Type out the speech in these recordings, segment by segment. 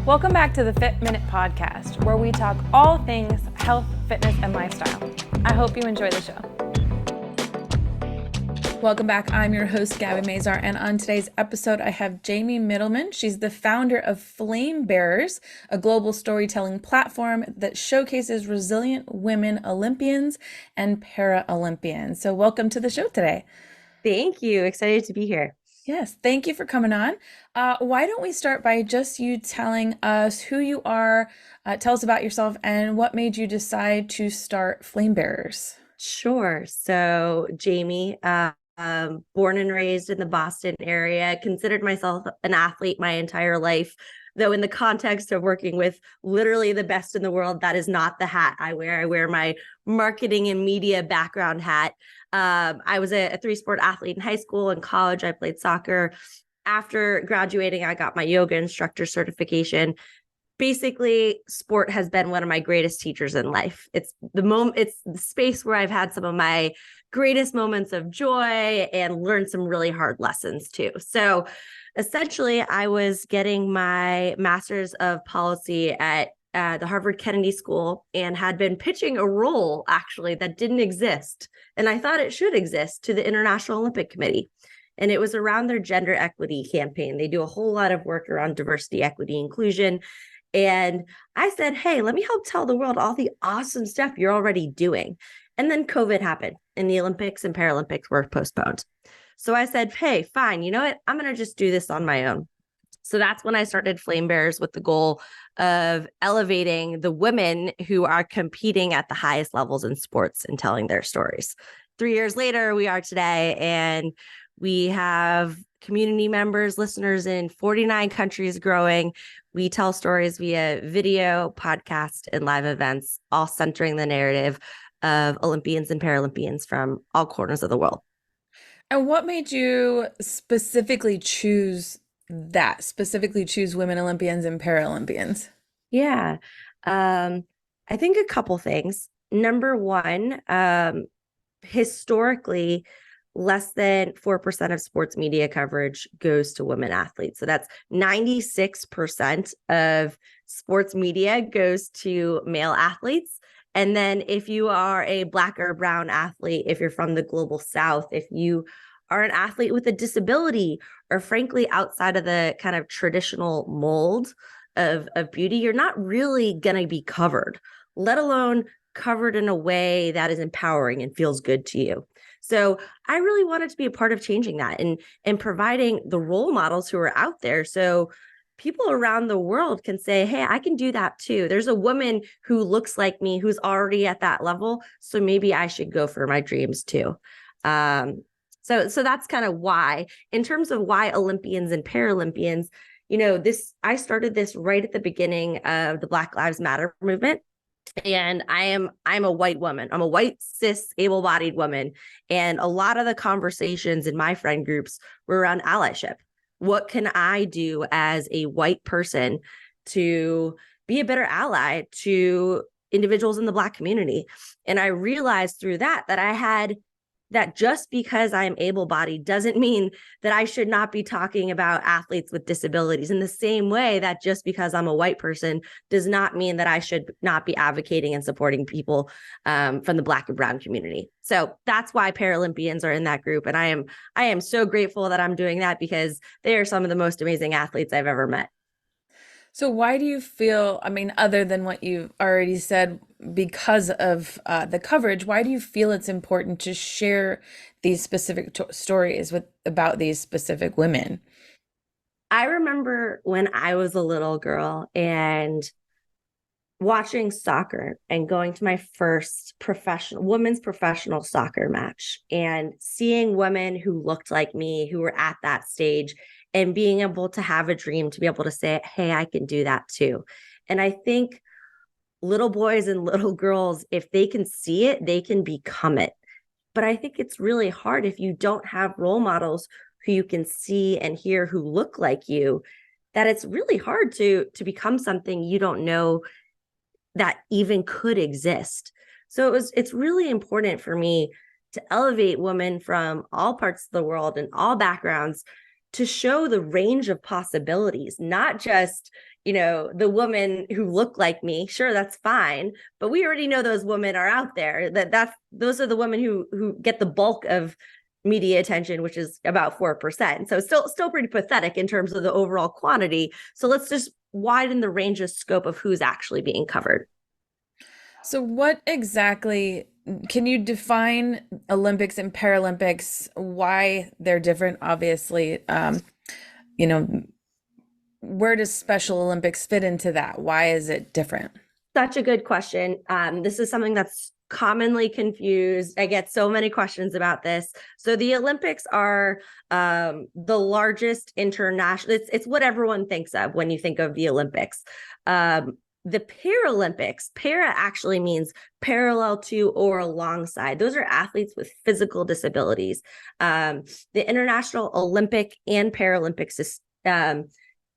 Welcome back to the Fit Minute Podcast, where we talk all things health, fitness, and lifestyle. I hope you enjoy the show. Welcome back. I'm your host, Gabby Mazar, and on today's episode, I have Jamie Mittelman. She's the founder of Flame Bearers, a global storytelling platform that showcases resilient women Olympians and Paralympians. So welcome to the show today. Thank you. Excited to be here. Yes, thank you for coming on. Why don't we start by just you telling us who you are, tell us about yourself, and what made you decide to start Flame Bearers? Sure. So, Jamie, born and raised in the Boston area, considered myself an athlete my entire life. Though in the context of working with literally the best in the world, that is not the hat I wear. I wear my marketing and media background hat. I was a three-sport athlete in high school and college. I played soccer. After graduating, I got my yoga instructor certification. Basically, sport has been one of my greatest teachers in life. It's the space where I've had some of my greatest moments of joy and learned some really hard lessons too. So essentially, I was getting my master's of policy at the Harvard Kennedy School and had been pitching a role actually that didn't exist. And I thought it should exist to the International Olympic Committee. And it was around their gender equity campaign. They do a whole lot of work around diversity, equity, inclusion. And I said, hey, let me help tell the world all the awesome stuff you're already doing. And then COVID happened and the Olympics and Paralympics were postponed. So I said, hey, fine, you know what? I'm going to just do this on my own. So that's when I started Flame Bearers with the goal of elevating the women who are competing at the highest levels in sports and telling their stories. 3 years later, we are today, and we have community members, listeners in 49 countries growing. We tell stories via video, podcast, and live events, all centering the narrative of Olympians and Paralympians from all corners of the world. And what made you specifically choose women Olympians and Paralympians? Yeah, I think a couple things. Number one, historically, less than 4% of sports media coverage goes to women athletes. So that's 96% of sports media goes to male athletes. And then if you are a Black or brown athlete, if you're from the global South, if you are an athlete with a disability, or frankly, outside of the kind of traditional mold of beauty, you're not really going to be covered, let alone covered in a way that is empowering and feels good to you. So I really wanted to be a part of changing that and providing the role models who are out there. So people around the world can say, hey, I can do that too. There's a woman who looks like me who's already at that level. So maybe I should go for my dreams too. So that's kind of why. In terms of why Olympians and Paralympians, I started this right at the beginning of the Black Lives Matter movement. And I'm a white woman. I'm a white, cis, able-bodied woman. And a lot of the conversations in my friend groups were around allyship. What can I do as a white person to be a better ally to individuals in the Black community? And I realized through that I had that just because I'm able-bodied doesn't mean that I should not be talking about athletes with disabilities, in the same way that just because I'm a white person does not mean that I should not be advocating and supporting people from the Black and brown community. So that's why Paralympians are in that group. And I am so grateful that I'm doing that, because they are some of the most amazing athletes I've ever met. So why do you feel, other than what you've already said, because of the coverage, why do you feel it's important to share these specific stories about these specific women? I remember when I was a little girl and watching soccer and going to my first women's professional soccer match and seeing women who looked like me, who were at that stage, and being able to have a dream to be able to say, hey, I can do that too. And I think little boys and little girls, if they can see it, they can become it. But I think it's really hard if you don't have role models who you can see and hear who look like you, that it's really hard to become something you don't know that even could exist. So it's really important for me to elevate women from all parts of the world and all backgrounds to show the range of possibilities, not just, the women who look like me. Sure, that's fine, but we already know those women are out there. Those are the women who get the bulk of media attention, which is about 4%. So still pretty pathetic in terms of the overall quantity. So let's just widen the range of scope of who's actually being covered. So, what exactly can you define Olympics and Paralympics, why they're different? Obviously, you know, where does Special Olympics fit into that? Why is it different? Such a good question. This is something that's commonly confused. I get so many questions about this. So the Olympics are the largest international, it's what everyone thinks of when you think of the Olympics. The Paralympics, para actually means parallel to or alongside. Those are athletes with physical disabilities. The International Olympic and Paralympics is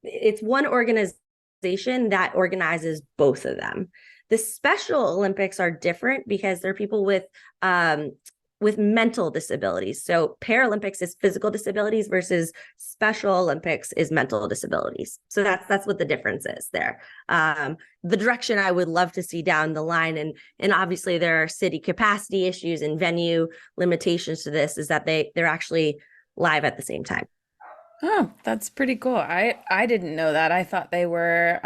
it's one organization that organizes both of them. The Special Olympics are different because they're people with mental disabilities. So Paralympics is physical disabilities versus Special Olympics is mental disabilities. So that's what the difference is there. The direction I would love to see down the line, and obviously there are city capacity issues and venue limitations to this, is that they're actually live at the same time. Oh, that's pretty cool. I didn't know that. I thought they were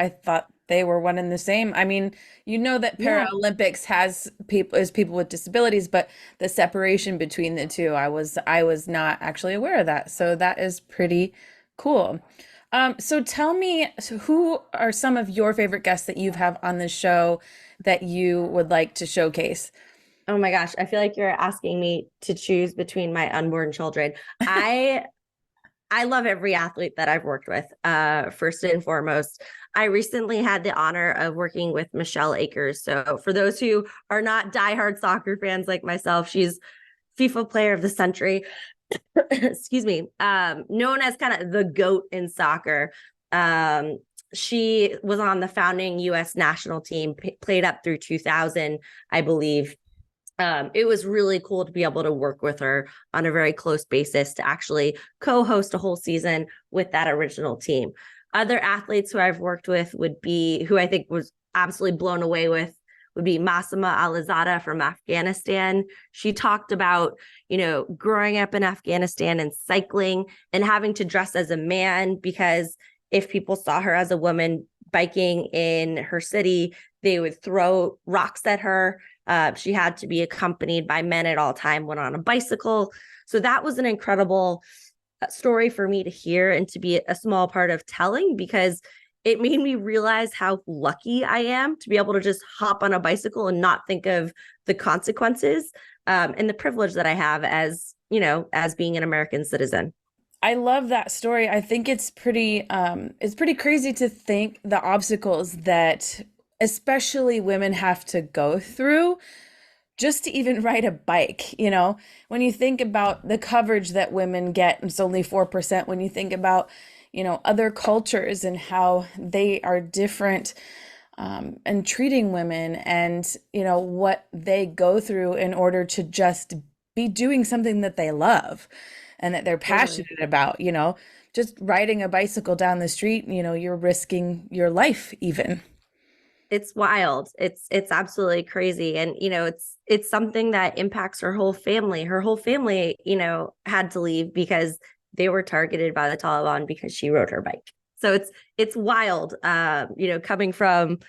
one and the same. I mean, you know that Yeah. Paralympics has people with disabilities, but the separation between the two, I was not actually aware of that. So that is pretty cool. So tell me, so who are some of your favorite guests that you have on the show that you would like to showcase? Oh my gosh, I feel like you're asking me to choose between my unborn children. I I love every athlete that I've worked with. First and foremost, I recently had the honor of working with Michelle Akers. So for those who are not diehard soccer fans like myself, she's FIFA Player of the Century. Excuse me. Known as kind of the GOAT in soccer. She was on the founding U.S. national team, played up through 2000, I believe. It was really cool to be able to work with her on a very close basis to actually co-host a whole season with that original team. Other athletes who I've worked with who I think was absolutely blown away with, would be Massima Alizada from Afghanistan. She talked about, growing up in Afghanistan and cycling and having to dress as a man because if people saw her as a woman biking in her city, they would throw rocks at her. She had to be accompanied by men at all time when on a bicycle. So that was an incredible story for me to hear and to be a small part of telling, because it made me realize how lucky I am to be able to just hop on a bicycle and not think of the consequences, and the privilege that I have as being an American citizen. I love that story. I think it's pretty crazy to think the obstacles that especially women have to go through just to even ride a bike. When you think about the coverage that women get, it's only 4%. When you think about, other cultures and how they are different, and treating women and, what they go through in order to just be doing something that they love and that they're Totally. passionate about, just riding a bicycle down the street, you're risking your life even. It's wild. It's absolutely crazy. And, it's something that impacts her whole family. Her whole family, had to leave because they were targeted by the Taliban because she rode her bike. So it's wild. Coming from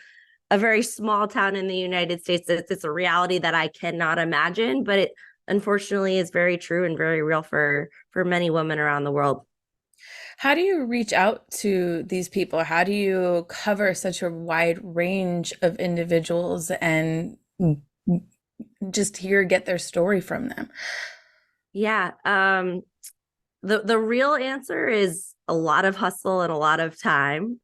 a very small town in the United States, it's a reality that I cannot imagine, but it unfortunately is very true and very real for many women around the world. How do you reach out to these people? How do you cover such a wide range of individuals and just get their story from them? Yeah. The real answer is a lot of hustle and a lot of time.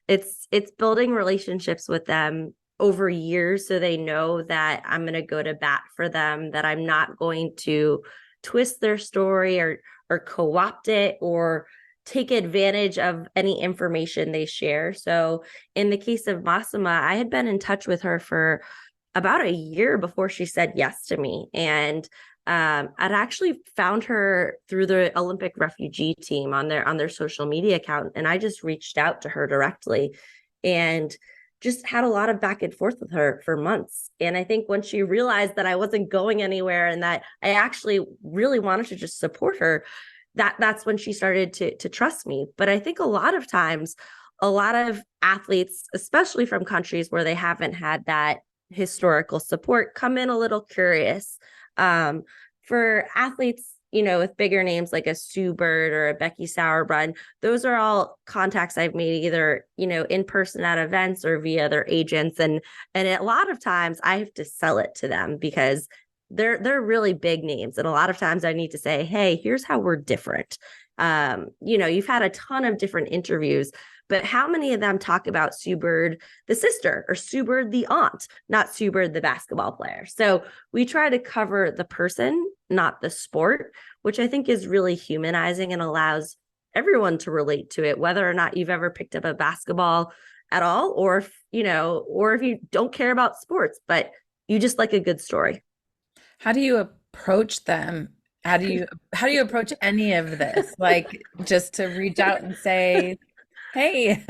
It's building relationships with them over years so they know that I'm going to go to bat for them, that I'm not going to twist their story or co-opt it or take advantage of any information they share. So in the case of Massima, I had been in touch with her for about a year before she said yes to me. And I'd actually found her through the Olympic refugee team on their social media account, and I just reached out to her directly and just had a lot of back and forth with her for months. And I think when she realized that I wasn't going anywhere and that I actually really wanted to just support her, that's when she started to trust me. But I think a lot of times, a lot of athletes, especially from countries where they haven't had that historical support, come in a little curious. For athletes, with bigger names like a Sue Bird or a Becky Sauerbrunn, those are all contacts I've made either, in person at events or via their agents. And a lot of times I have to sell it to them because they're really big names. And a lot of times I need to say, hey, here's how we're different. You've had a ton of different interviews, but how many of them talk about Sue Bird, the sister, or Sue Bird, the aunt, not Sue Bird, the basketball player? So we try to cover the person, not the sport, which I think is really humanizing and allows everyone to relate to it, whether or not you've ever picked up a basketball at all, or if you don't care about sports, but you just like a good story. How do you approach them? How do you approach any of this? Like just to reach out and say, "Hey."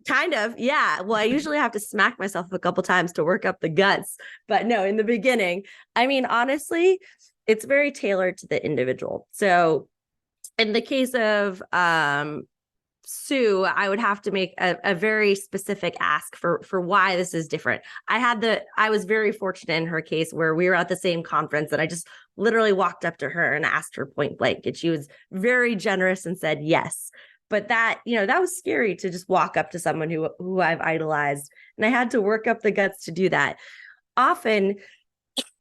Kind of, yeah. Well, I usually have to smack myself a couple times to work up the guts. But no, in the beginning, I mean, honestly, it's very tailored to the individual. So in the case of Sue, I would have to make a very specific ask for why this is different. I was very fortunate in her case where we were at the same conference and I just literally walked up to her and asked her point blank, and she was very generous and said yes. But that was scary to just walk up to someone who I've idolized, and I had to work up the guts to do that. Often,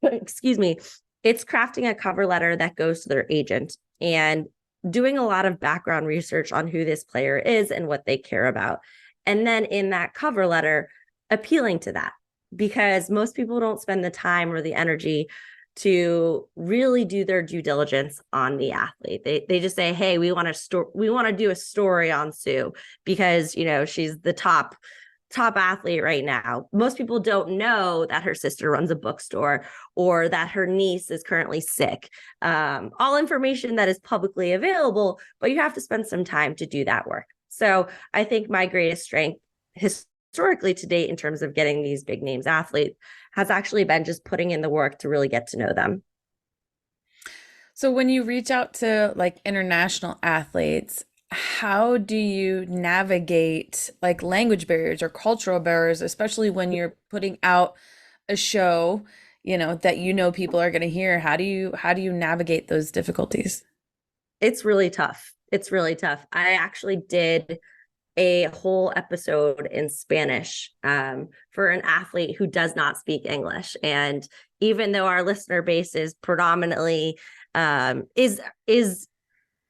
excuse me, it's crafting a cover letter that goes to their agent and doing a lot of background research on who this player is and what they care about. And then in that cover letter, appealing to that, because most people don't spend the time or the energy to really do their due diligence on the athlete. They just say, hey, we want to do a story on Sue because, she's the top athlete right now. Most people don't know that her sister runs a bookstore or that her niece is currently sick. All information that is publicly available, but you have to spend some time to do that work. So I think my greatest strength historically to date in terms of getting these big names athletes has actually been just putting in the work to really get to know them. So when you reach out to like international athletes, how do you navigate like language barriers or cultural barriers, especially when you're putting out a show, that people are going to hear? How do you navigate those difficulties? It's really tough. I actually did a whole episode in Spanish for an athlete who does not speak English. And even though our listener base is predominantly is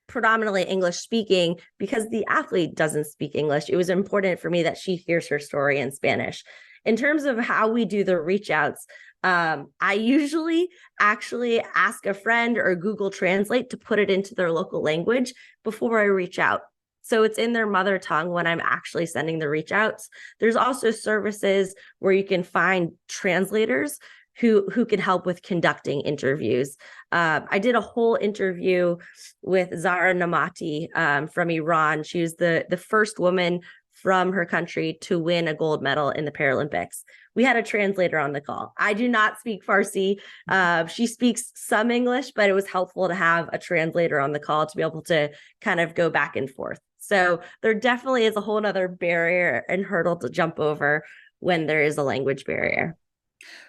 predominantly English speaking, because the athlete doesn't speak English, it was important for me that she hears her story in Spanish. In terms of how we do the reach outs, I usually actually ask a friend or Google Translate to put it into their local language before I reach out. So it's in their mother tongue when I'm actually sending the reach outs. There's also services where you can find translators who can help with conducting interviews. I did a whole interview with Zara Namati from Iran. She was the first woman from her country to win a gold medal in the Paralympics. We had a translator on the call. I do not speak Farsi. She speaks some English, but it was helpful to have a translator on the call to be able to kind of go back and forth. So there definitely is a whole nother barrier and hurdle to jump over when there is a language barrier.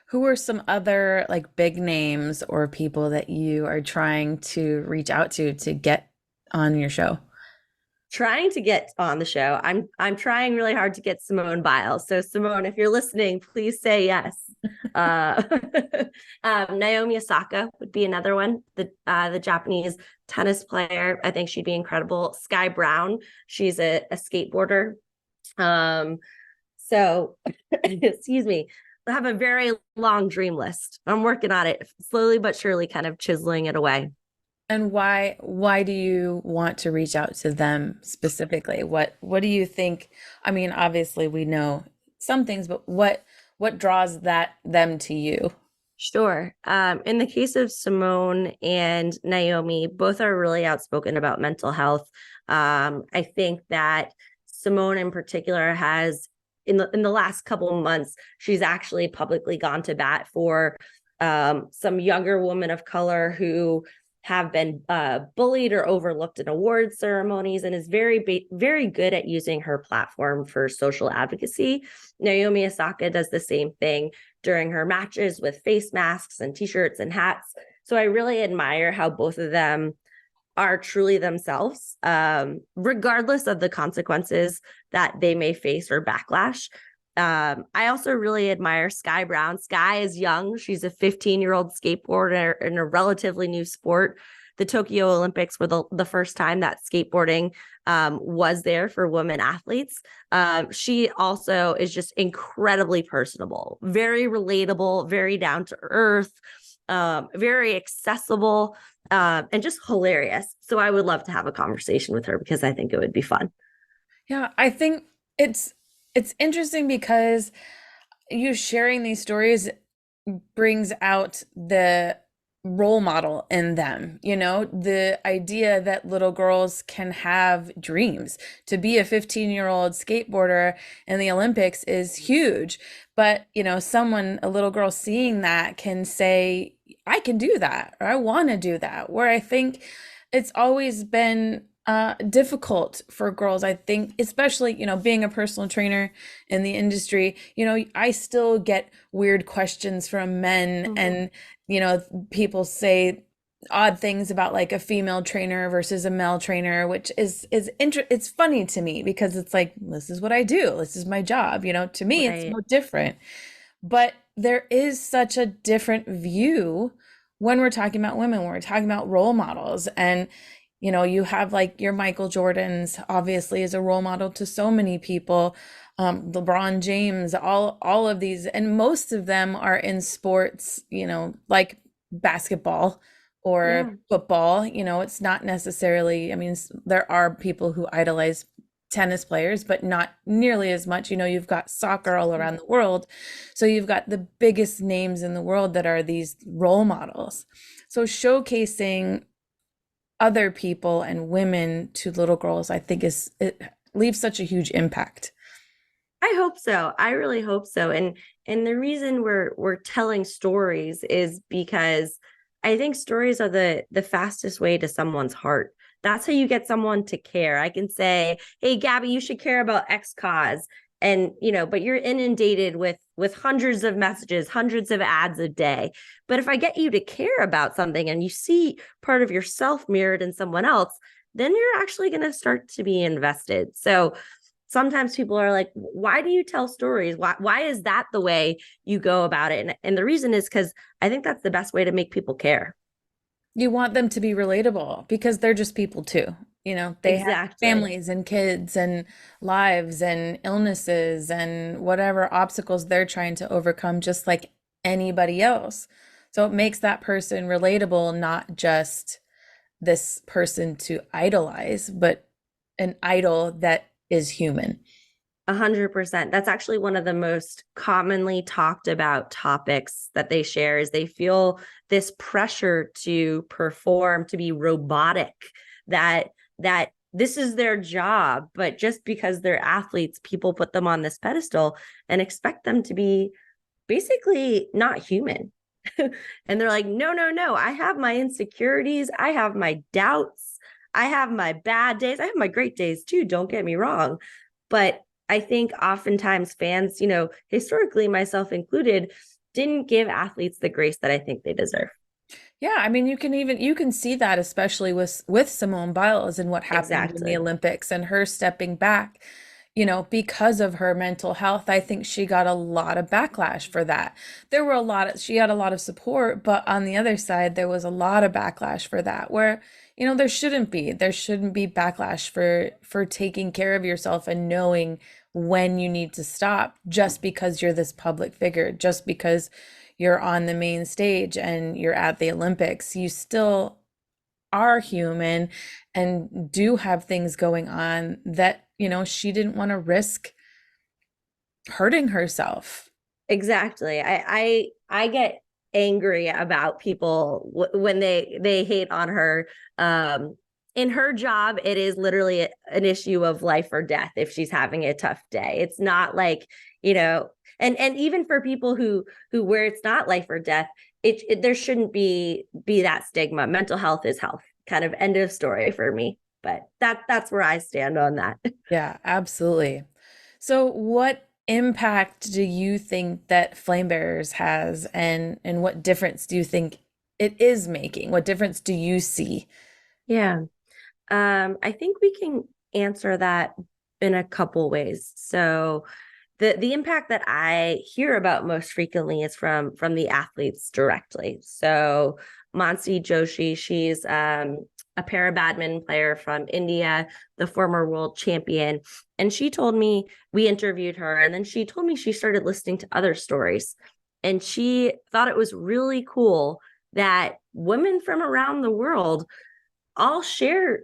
Who are some other like big names or people that you are trying to reach out to get on your show? Trying to get on the show. I'm trying really hard to get Simone Biles. So Simone, if you're listening, please say yes. Naomi Osaka would be another one. The Japanese tennis player. I think she'd be incredible. Sky Brown. She's a skateboarder. So excuse me. I have a very long dream list. I'm working on it slowly but surely, kind of chiseling it away. And why do you want to reach out to them specifically? What do you think? I mean, obviously we know some things, but what draws them to you? Sure. In the case of Simone and Naomi, both are really outspoken about mental health. I think that Simone in particular has in the last couple of months, she's actually publicly gone to bat for some younger women of color who have been bullied or overlooked in award ceremonies, and is very good at using her platform for social advocacy. Naomi Osaka does the same thing during her matches with face masks and t-shirts and hats. So I really admire how both of them are truly themselves, regardless of the consequences that they may face or backlash. I also really admire Sky Brown. Sky is young. She's a 15-year-old skateboarder in a relatively new sport. The Tokyo Olympics were the first time that skateboarding was there for women athletes. She also is just incredibly personable, very relatable, very down to earth, very accessible, and just hilarious. So I would love to have a conversation with her because I think it would be fun. Yeah, I think it's interesting because you sharing these stories brings out the role model in them, the idea that little girls can have dreams. To be a 15-year-old skateboarder in the Olympics is huge, but a little girl seeing that can say, I can do that, or I want to do that. Where I think it's always been difficult for girls. I think, especially, being a personal trainer in the industry, I still get weird questions from men, and, people say odd things about like a female trainer versus a male trainer, which it's funny to me because it's like, this is what I do. This is my job. To me, it's Right. no different. But there is such a different view when we're talking about women, when we're talking about role models. And, you have like your Michael Jordans, obviously, is a role model to so many people. LeBron James, all of these, and most of them are in sports, like basketball Yeah. or football. It's not necessarily, I mean, there are people who idolize tennis players, but not nearly as much. You've got soccer all around the world. So you've got the biggest names in the world that are these role models. So showcasing other people and women to little girls, I think it leaves such a huge impact. I hope so. I really hope so. And the reason we're telling stories is because I think stories are the fastest way to someone's heart. That's how you get someone to care. I can say, "Hey, Gabby, you should care about X cause." And but you're inundated with hundreds of messages, hundreds of ads a day. But if I get you to care about something and you see part of yourself mirrored in someone else, then you're actually going to start to be invested. So sometimes people are like, why do you tell stories? Why is that the way you go about it? And the reason is because I think that's the best way to make people care. You want them to be relatable because they're just people too. They have Exactly. families and kids and lives and illnesses and whatever obstacles they're trying to overcome, just like anybody else. So it makes that person relatable, not just this person to idolize, but an idol that is human. 100%. That's actually one of the most commonly talked about topics that they share is they feel this pressure to perform, to be robotic, that this is their job, but just because they're athletes, people put them on this pedestal and expect them to be basically not human. And they're like, no, no, no. I have my insecurities. I have my doubts. I have my bad days. I have my great days too. Don't get me wrong. But I think oftentimes fans, historically, myself included, didn't give athletes the grace that I think they deserve. Yeah, I mean, you can see that especially with Simone Biles and what happened in the Exactly. Olympics and her stepping back, because of her mental health. I think she got a lot of backlash for that. She had a lot of support, but on the other side, there was a lot of backlash for that, where, there shouldn't be backlash for taking care of yourself and knowing when you need to stop just because you're this public figure, just because you're on the main stage and you're at the Olympics. You still are human and do have things going on that, she didn't want to risk hurting herself. Exactly. I get angry about people when they hate on her. In her job, it is literally an issue of life or death if she's having a tough day. It's not like, and even for people who where it's not life or death, there shouldn't be that stigma. Mental health is health. Kind of end of story for me. But that's where I stand on that. Yeah, absolutely. So what impact do you think that Flame Bearers has, and what difference do you think it is making? What difference do you see? Yeah. I think we can answer that in a couple ways. So the impact that I hear about most frequently is from the athletes directly. So Mansi Joshi, she's a para badminton player from India, the former world champion. And she told me, we interviewed her, and then she told me she started listening to other stories. And she thought it was really cool that women from around the world all share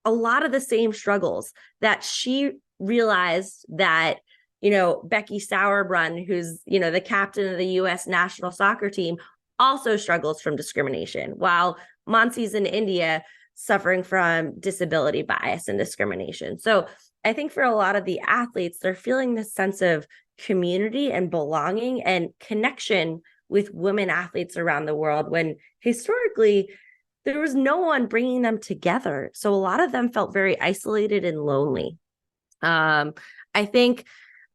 a lot of the same struggles, that she realized that, Becky Sauerbrunn, who's, the captain of the US national soccer team, also struggles from discrimination, while Mansi's in India suffering from disability bias and discrimination. So I think for a lot of the athletes, they're feeling this sense of community and belonging and connection with women athletes around the world, when historically there was no one bringing them together. So a lot of them felt very isolated and lonely. I think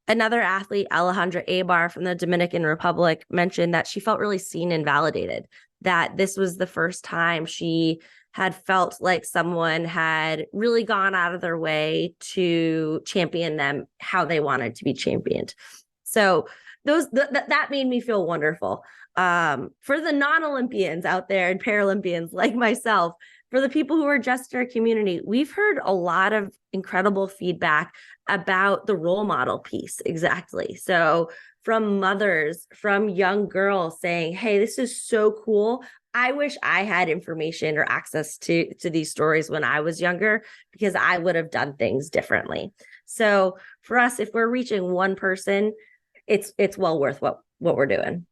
another athlete, Alejandra Abar from the Dominican Republic, mentioned that she felt really seen and validated, that this was the first time she had felt like someone had really gone out of their way to champion them how they wanted to be championed. So that made me feel wonderful. For the non-Olympians out there and Paralympians like myself, for the people who are just in our community, we've heard a lot of incredible feedback about the role model piece. Exactly. So from mothers, from young girls saying, hey, this is so cool. I wish I had information or access to these stories when I was younger, because I would have done things differently. So for us, if we're reaching one person, it's well worth what we're doing.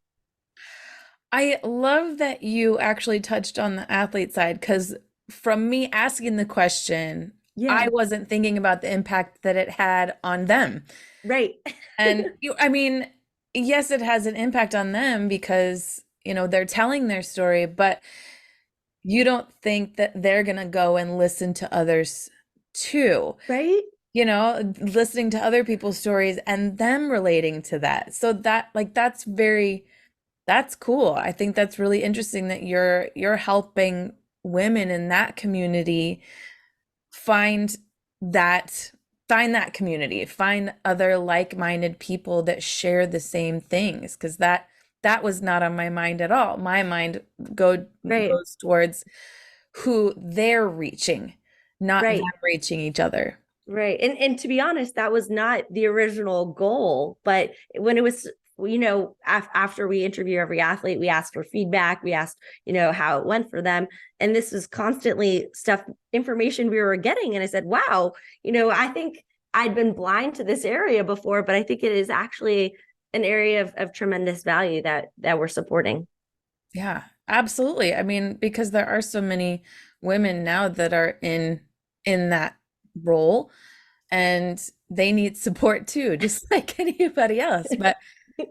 I love that you actually touched on the athlete side, because from me asking the question, I Yeah, wasn't thinking about the impact that it had on them. right. And I mean, yes, it has an impact on them because, they're telling their story, but you don't think that they're going to go and listen to others too, Right. listening to other people's stories and them relating to that. So that's cool. I think that's really interesting that you're helping women in that community find that find that community, find other like-minded people that share the same things, because that was not on my mind at all. My mind Right. goes towards who they're reaching, not them Right. reaching each other. Right. And to be honest, that was not the original goal. But when it was, after we interview every athlete, we asked for feedback. We asked, how it went for them. And this was constantly information we were getting. And I said, wow, I think I'd been blind to this area before, but I think it is actually an area of tremendous value that we're supporting. Yeah, absolutely. I mean, because there are so many women now that are in that role, and they need support too, just like anybody else. But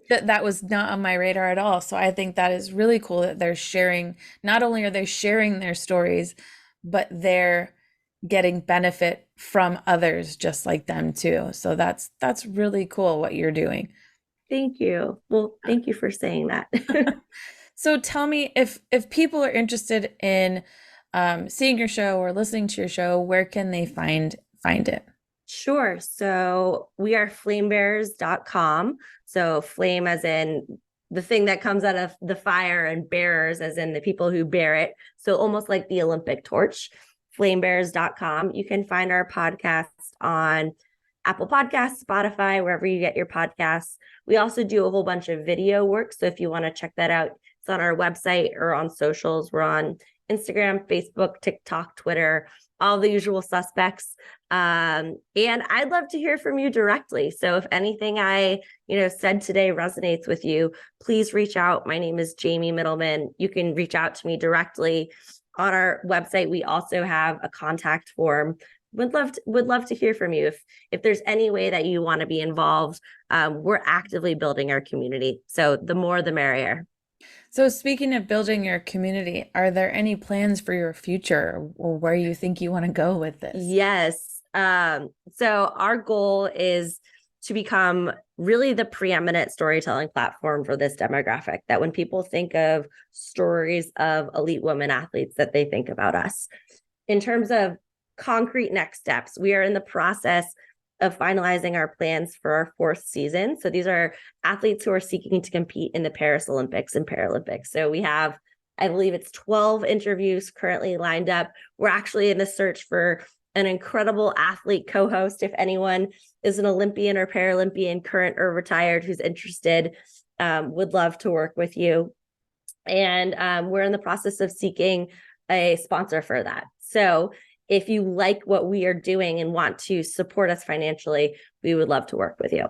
that was not on my radar at all. So I think that is really cool that they're sharing, not only are they sharing their stories, but they're getting benefit from others just like them too. So that's really cool what you're doing. Thank you. Well, thank you for saying that. So tell me, if people are interested in seeing your show or listening to your show, where can they find it? Sure. So we are flamebearers.com. So flame as in the thing that comes out of the fire, and bearers as in the people who bear it. So almost like the Olympic torch, flamebearers.com. You can find our podcast on Apple Podcasts, Spotify, wherever you get your podcasts. We also do a whole bunch of video work. So if you want to check that out, it's on our website or on socials. We're on Instagram, Facebook, TikTok, Twitter, all the usual suspects. And I'd love to hear from you directly. So if anything I, said today resonates with you, please reach out. My name is Jamie Mittelman. You can reach out to me directly. On our website, we also have a contact form. Would love to hear from you. If there's any way that you want to be involved, we're actively building our community. So the more, the merrier. So speaking of building your community, are there any plans for your future or where you think you want to go with this? Yes. So our goal is to become really the preeminent storytelling platform for this demographic, that when people think of stories of elite women athletes, that they think about us. In terms of concrete next steps, we are in the process of finalizing our plans for our 4th season. So these are athletes who are seeking to compete in the Paris Olympics and Paralympics. So we have, I believe it's 12 interviews currently lined up. We're actually in the search for an incredible athlete co-host. If anyone is an Olympian or Paralympian, current or retired, who's interested, would love to work with you. And we're in the process of seeking a sponsor for that. So if you like what we are doing and want to support us financially, we would love to work with you.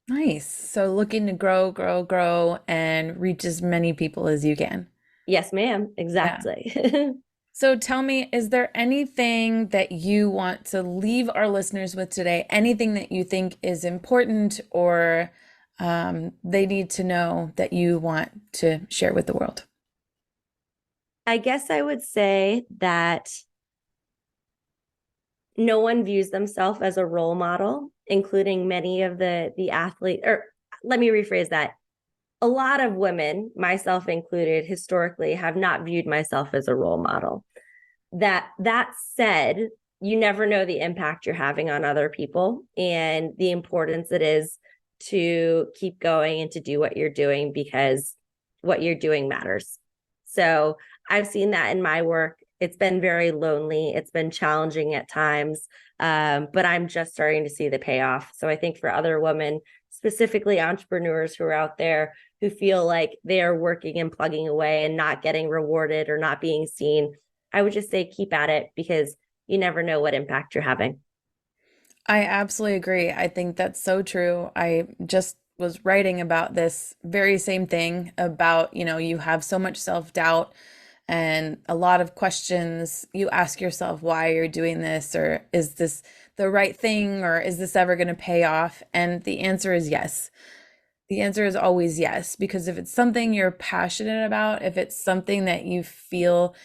Nice. So looking to grow, and reach as many people as you can. Yes, ma'am. Exactly. Yeah. So tell me, is there anything that you want to leave our listeners with today? Anything that you think is important or they need to know that you want to share with the world? I guess I would say that no one views themselves as a role model, including many of the athlete, or let me rephrase that. A lot of women, myself included, historically have not viewed myself as a role model. That said, you never know the impact you're having on other people and the importance it is to keep going and to do what you're doing, because what you're doing matters. So I've seen that in my work. It's been very lonely. It's been challenging at times, but I'm just starting to see the payoff. So I think for other women, specifically entrepreneurs who are out there who feel like they are working and plugging away and not getting rewarded or not being seen, I would just say keep at it, because you never know what impact you're having. I absolutely agree. I think that's so true. I just was writing about this very same thing about, you have so much self-doubt and a lot of questions. You ask yourself why you're doing this, or is this the right thing, or is this ever going to pay off? And the answer is yes. The answer is always yes, because if it's something you're passionate about, if it's something that you feel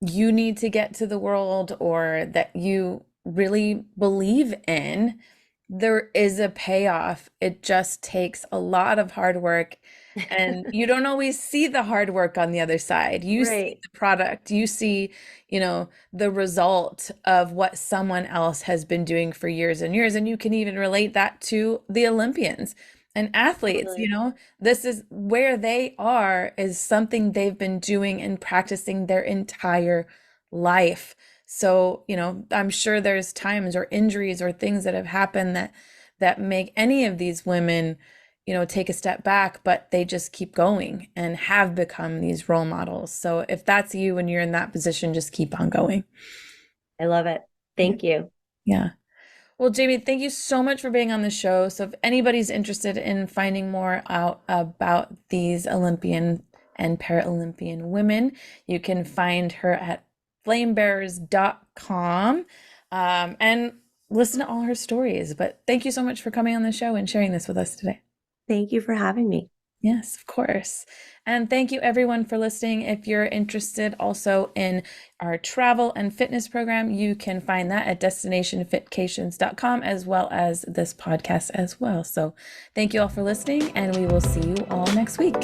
you need to get to the world or that you really believe in, there is a payoff. It just takes a lot of hard work, and you don't always see the hard work on the other side. You see the product, you see, the result of what someone else has been doing for years and years. And you can even relate that to the Olympians and athletes. Totally. This is where they are, is something they've been doing and practicing their entire life. So, I'm sure there's times or injuries or things that have happened that make any of these women, take a step back, but they just keep going and have become these role models. So if that's you and you're in that position, just keep on going. I love it. Thank you. Yeah. Well, Jamie, thank you so much for being on the show. So if anybody's interested in finding more out about these Olympian and Paralympian women, you can find her at flamebearers.com and listen to all her stories. But thank you so much for coming on the show and sharing this with us today. Thank you for having me. Yes, of course. And thank you everyone for listening. If you're interested also in our travel and fitness program, you can find that at destinationfitcations.com, as well as this podcast as well. So thank you all for listening, and we will see you all next week.